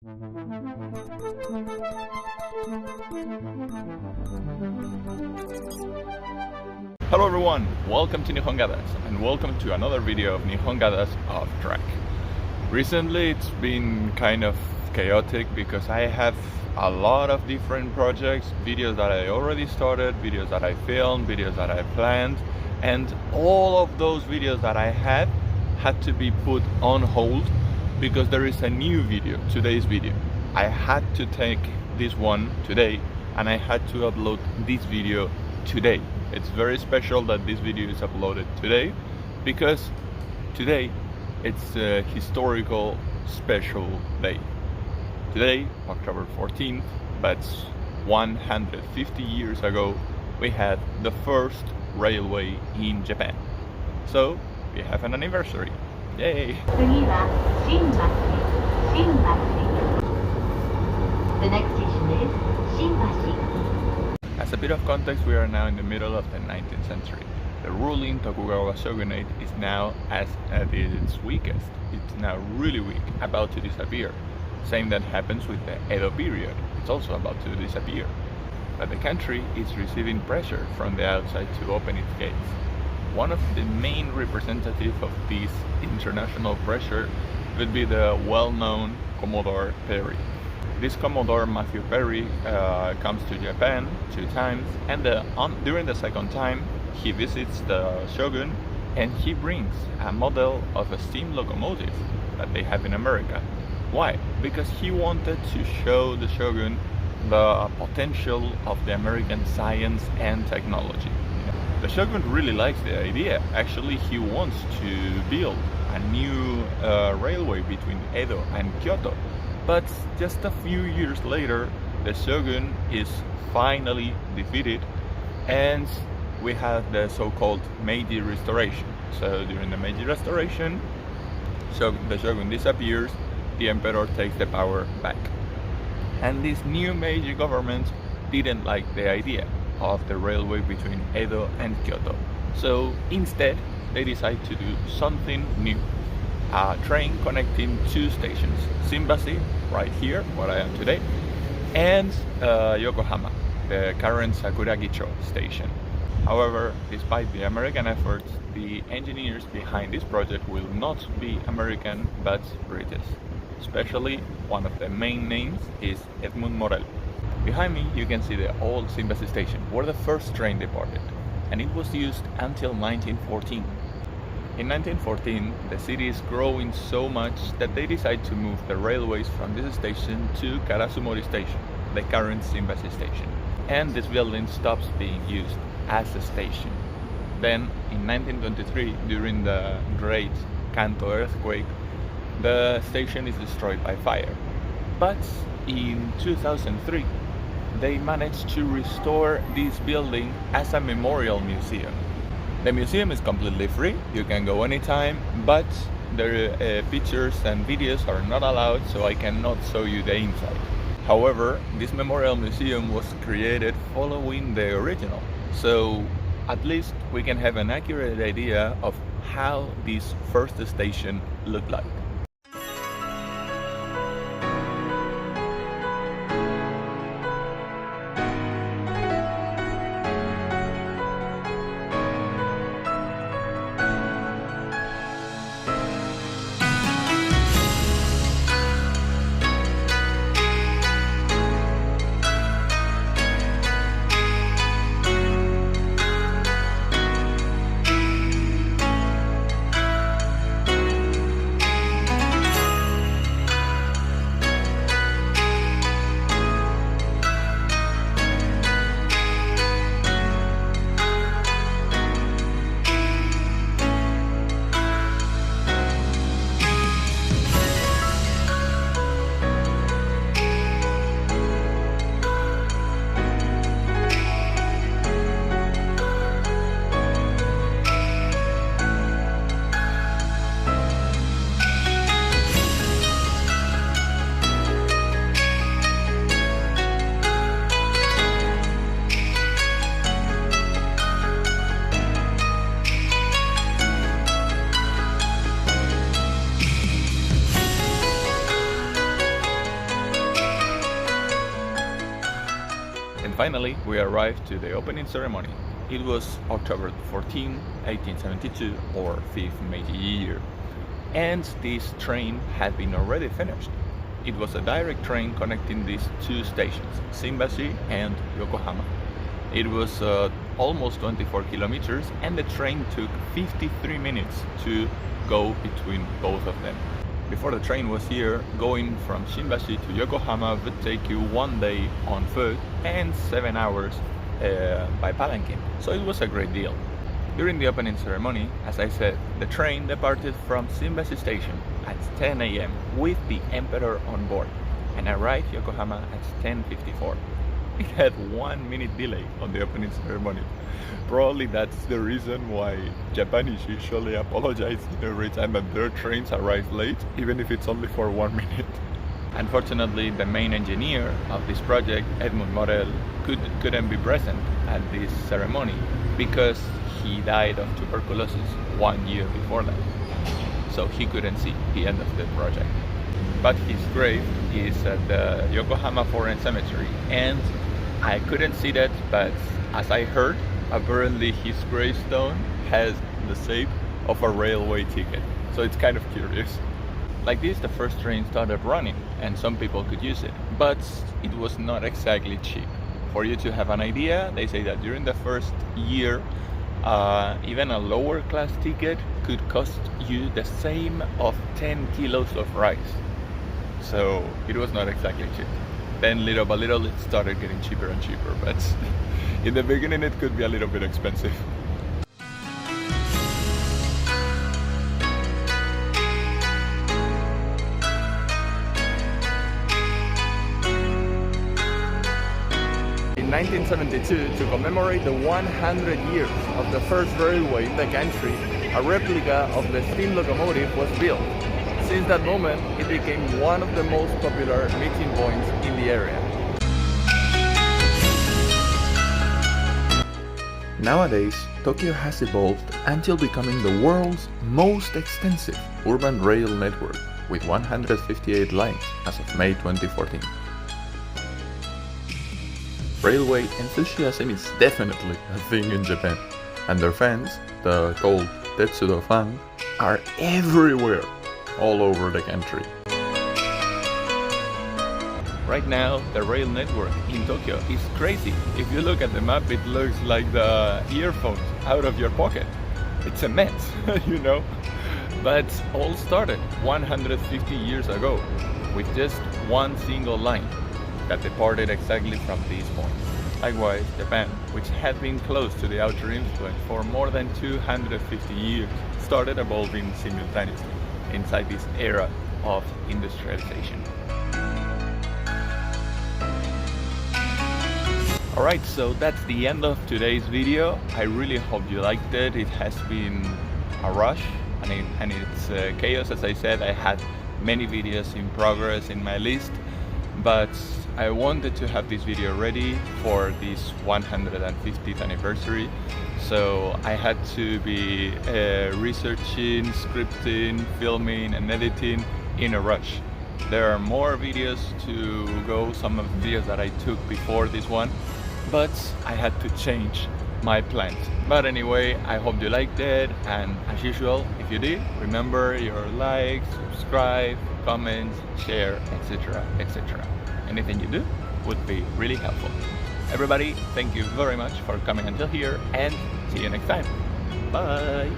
Hello everyone, welcome to Nihongadas and welcome to another video of Nihongadas off track. Recently it's been kind of chaotic because I have a lot of different projects, videos that I already started, videos that I filmed, videos that I planned, and all of those videos that I had to be put on hold because there is a new video, today's video. I had to take this one today and I had to upload this video today. It's very special that this video is uploaded today because today it's a historical special day. Today, October 14th, but 150 years ago, we had the first railway in Japan. So, we have an anniversary. Yay! The next station is Shimbashi. As a bit of context, we are now in the middle of the 19th century. The ruling Tokugawa shogunate is now at its weakest. It's now really weak, about to disappear. Same that happens with the Edo period. It's also about to disappear. But the country is receiving pressure from the outside to open its gates. One of the main representatives of this international pressure would be the well-known Commodore Perry. This Commodore Matthew Perry comes to Japan 2 times, and during the second time he visits the shogun and he brings a model of a steam locomotive that they have in America. Why? Because he wanted to show the shogun the potential of the American science and technology. The shogun really likes the idea. Actually, he wants to build a new railway between Edo and Kyoto. But just a few years later, the shogun is finally defeated and we have the so-called Meiji Restoration. So during the Meiji Restoration, the shogun disappears, the emperor takes the power back. And this new Meiji government didn't like the idea of the railway between Edo and Kyoto. So instead, they decide to do something new. A train connecting 2 stations, Shimbashi, right here, where I am today, and Yokohama, the current Sakuragicho station. However, despite the American efforts, the engineers behind this project will not be American but British. Especially, one of the main names is Edmund Morel. Behind me you can see the old Shimbashi station, where the first train departed, and it was used until 1914. In 1914, the city is growing so much that they decide to move the railways from this station to Karasumori station, the current Shimbashi station. And this building stops being used as a station. Then, in 1923, during the Great Kanto earthquake, the station is destroyed by fire. But in 2003, they managed to restore this building as a memorial museum. The museum is completely free, you can go anytime, but the pictures and videos are not allowed, so I cannot show you the inside. However, this memorial museum was created following the original, so at least we can have an accurate idea of how this first station looked like. finally, we arrived to the opening ceremony. It was October 14, 1872, or 5th Meiji year. And this train had been already finished. It was a direct train connecting these two stations, Shimbashi and Yokohama. It was almost 24 kilometers, and the train took 53 minutes to go between both of them. Before the train was here, going from Shimbashi to Yokohama would take you 1 day on foot and 7 hours by palanquin, so it was a great deal. During the opening ceremony, as I said, the train departed from Shimbashi station at 10 a.m. with the Emperor on board and arrived Yokohama at 10:54. It had 1 minute delay on the opening ceremony. Probably that's the reason why Japanese usually apologize every time that their trains arrive late, even if it's only for 1 minute. Unfortunately, the main engineer of this project, Edmund Morel, couldn't be present at this ceremony because he died of tuberculosis 1 year before that. So he couldn't see the end of the project. But his grave is at the Yokohama Foreign Cemetery, and I couldn't see that, but as I heard, apparently his gravestone has the shape of a railway ticket. So it's kind of curious. Like this, the first train started running and some people could use it, but it was not exactly cheap. For you to have an idea, they say that during the first year, even a lower class ticket could cost you the same of 10 kilos of rice. So it was not exactly cheap. Then little by little it started getting cheaper and cheaper, but in the beginning it could be a little bit expensive. In 1972, to commemorate the 100 years of the first railway in the country, a replica of the steam locomotive was built. Since that moment, it became one of the most popular meeting points in the area. Nowadays, Tokyo has evolved until becoming the world's most extensive urban rail network, with 158 lines as of May 2014. Railway enthusiasm is definitely a thing in Japan, and their fans, the called Tetsudo fans, are everywhere, all over the country. Right now, the rail network in Tokyo is crazy. If you look at the map, it looks like the earphones out of your pocket. It's a mess, you know? But all started 150 years ago with just one single line that departed exactly from this point. Likewise, Japan, which had been close to the outer influence for more than 250 years, started evolving simultaneously inside this era of industrialization. Alright, so that's the end of today's video. I really hope you liked it. It has been a rush and it's chaos. As I said, I had many videos in progress in my list, but I wanted to have this video ready for this 150th anniversary. So I had to be researching, scripting, filming and editing in a rush. There are more videos to go, some of the videos that I took before this one, but I had to change my plans. But anyway, I hope you liked it, and as usual, if you did, remember your likes, subscribe, comments, share, etc, etc. Anything you do would be really helpful. Everybody, thank you very much for coming until here, and see you next time. Bye!